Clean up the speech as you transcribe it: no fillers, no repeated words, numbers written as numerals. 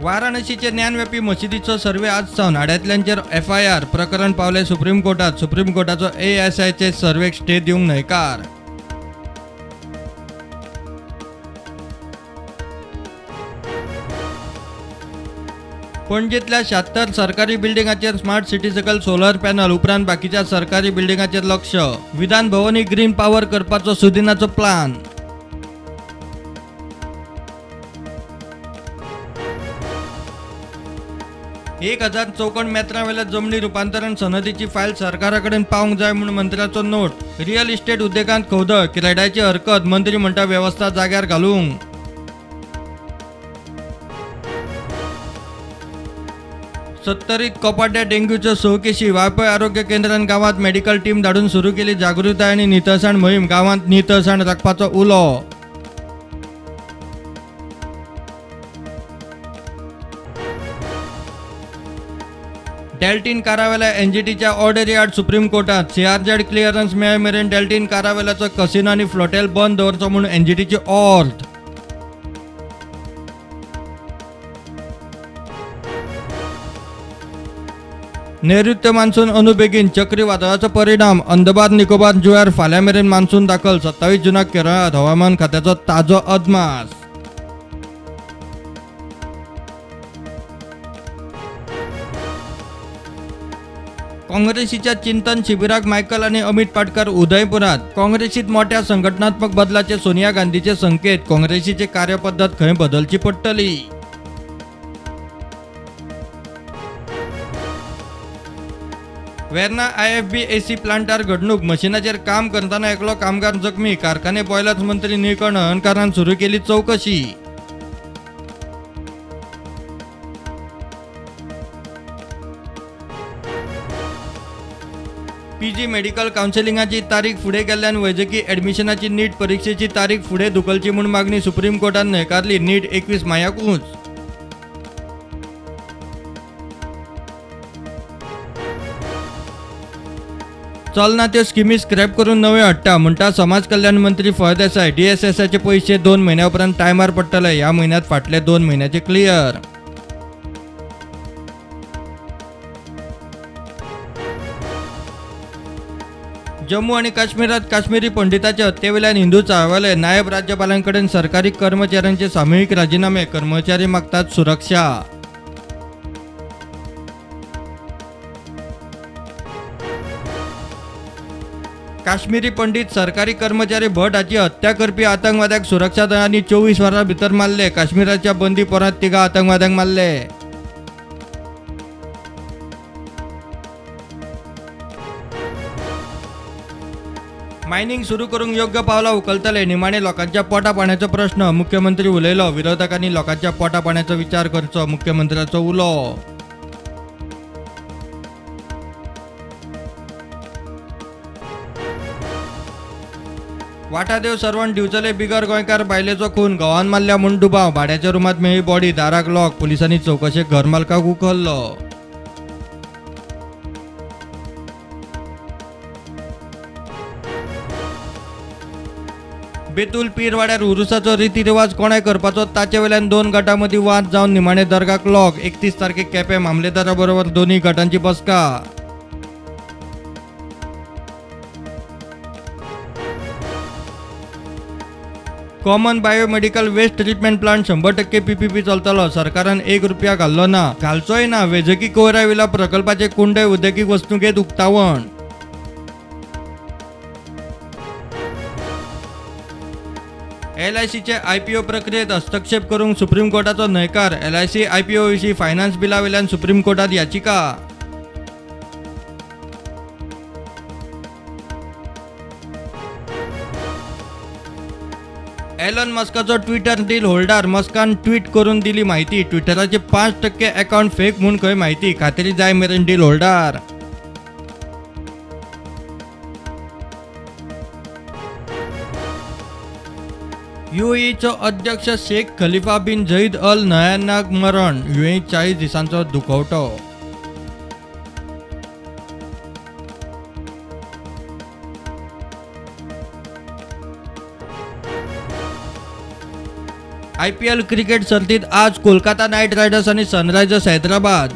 वाराणसीचे ज्ञानव्यापी मशिदीचो सर्वे आज सावन आड्यातल्यांचेर FIR प्रकरण पावले सुप्रीम कोर्टात. सुप्रीम कोर्टाचो ASIचे सर्वेक स्टे दिवंक न्हयकार. पणजेंतल्या 76 सरकारी बिल्डिंगांचेर स्मार्ट सिटी सकल सोलर पॅनल उपरांत बाकीच्या सरकारी बिल्डिंगांचेर लक्ष. विधान भवनी ग्रीन पॉवर करपाचो सुदिनाचो प्लान. एक 1000 चौकोन मेत्रां वेल्या जमनी रुपांतरण सनदीची फायल सरकारा कडेन पावंक जाय म्हूण मंत्र्याचो नोट. रियल इस्टेट उद्देगांत खवदळ, क्रेडाची हरकत, मंत्री म्हणटा वेवस्था जाग्यार घालूंक. सत्तरीत कोपाड्या डेंग्यूच्यो 6 केशी. वाळपय आरोग्य केंद्रान गांवांत मेडिकल टीम धाडून सुरू केली जागृताय आनी नितळसाण मोहीम. गांवांत नितळसाण राखपाचो उलो. डेल्टीन कारावेल्या NGTच्या ऑर्डरी आड सुप्रीम कोर्टात. CRZ क्लिअरन्स मेळे मेरेन डेल्टीन कारावेल्याचो कसिनो आनी फ्लोटेल बंद दवरचो म्हूण NGTची ऑर्ड. नैऋत्य मान्सून बेगीन. चक्रीवादळाचो परिणाम. अंदमान निकोबार जुंव्यार फाल्यां मेरेन मान्सून दाखल. 27 जूनाक केरळात. हवामान खात्याचो ताजो अदमास. काँग्रेसीच्या चिंतन शिबिराक मायकल आणि अमित पाटकर उदयपुरात. काँग्रेसीत मोठ्या संघटनात्मक बदलाचे सोनिया गांधीचे संकेत. काँग्रेसीची कार्यपद्धत खंय बदलची पडटली. वेर्ना IFBAC प्लांटार घडणूक. मशिनाचेर काम करताना एकलो कामगार जखमी. कारखाने बॉयलर्स मंत्री निळकर्ण अहंकारान सुरू केली चौकशी. PG मेडिकल कावन्सिलिंगाची तारीख फुडें गेल्ल्यान वैजकी ऍडमिशनाची नीट परीक्षेची तारीख फुडें धुकलची म्हूण मागणी सुप्रीम कोर्टान न्हयकारली. नीट 21 मायाकूच. चलना त्यो स्किमी स्क्रॅप करून नवे हाडटा म्हणटा समाज कल्याण मंत्री फळदेसाय. DSSचे पैसे 2 म्हयन्या उपरांत टायमार पडटले. ह्या म्हयन्यात फाटले 2 म्हयन्याचे क्लियर. जम्मू आणि काश्मीरात काश्मीरी पंडिताचे हत्येवेल्यान हिंदू चळवळे. नायब राज्यपालांकडेन सरकारी कर्मचाऱ्यांचे सामूहिक राजीनामे. कर्मचारी मागतात सुरक्षा. काश्मीरी पंडित सरकारी कर्मचारी भट हाची हत्या करपी आतंकवाद्याक सुरक्षा दळांनी 24 वरां भितर मारले. काश्मीराच्या बंदीपोरांत 3 आतंकवाद्यांक मारले. मायनिंग सुरू करूंक योग्य पावलां उखलतले. निमाणे लोकांच्या पोटा पाण्याचो प्रश्न. मुख्यमंत्री उलयलो. विरोधकांनी लोकांच्या पोटा पाण्याचो विचार करचो. मुख्यमंत्र्याचो उलो. वाटादेव सर्वंट दिवचले बिगर गोंयकार बायलेचो खून. घोवान मारल्या म्हूण दुबाव. भाड्याच्या रुमांत मेळ्ळी बॉडी. दाराक लॉक. पुलिसांनी चौकशेक घरमालकाक उखललो. बेतूल पीरवाड्यार उरुसाचो रितीरिवाज कोणे करपाचो ताचे वेल्यान 2 गटां मदीं वाद जावन निमाणे दर्गाक लॉक. 31 तारखेक केपें मामलेदारा बरोबर दोनूय गटांची बसका. Common biomedical waste treatment plant 100% PPP चलतलो. सरकारान ₹1 घाल्लो ना. घालचोय ना. वैजकी कोयराविला प्रकल्पाचे कुंडय उद्देगीक वस्तुकेत उक्तावण. LICचे IPO प्रक्रियेत हस्तक्षेप करूंक सुप्रीम कोर्टाचो न्हयकार. LIC IPO विशीं फायनान्स बिला वेल्यान सुप्रीम कोर्टात याचिका. एलन मस्काचो ट्विटर डील होल्डार. मस्कान ट्वीट करून दिली माहिती. ट्विटराचे 5% अकाउंट फेक म्हूण खंय माहिती. खात्री जाय मेरेन डील होल्डार. UAEचो अध्यक्ष शेख खलिफा बिन झईद अल नह्यानाक मरण. UAE 40 दिसांचो दुखवटो. IPL क्रिकेट सर्तीत आज कोलकाता नाईट रायडर्स आणि सनरायझर्स हैदराबाद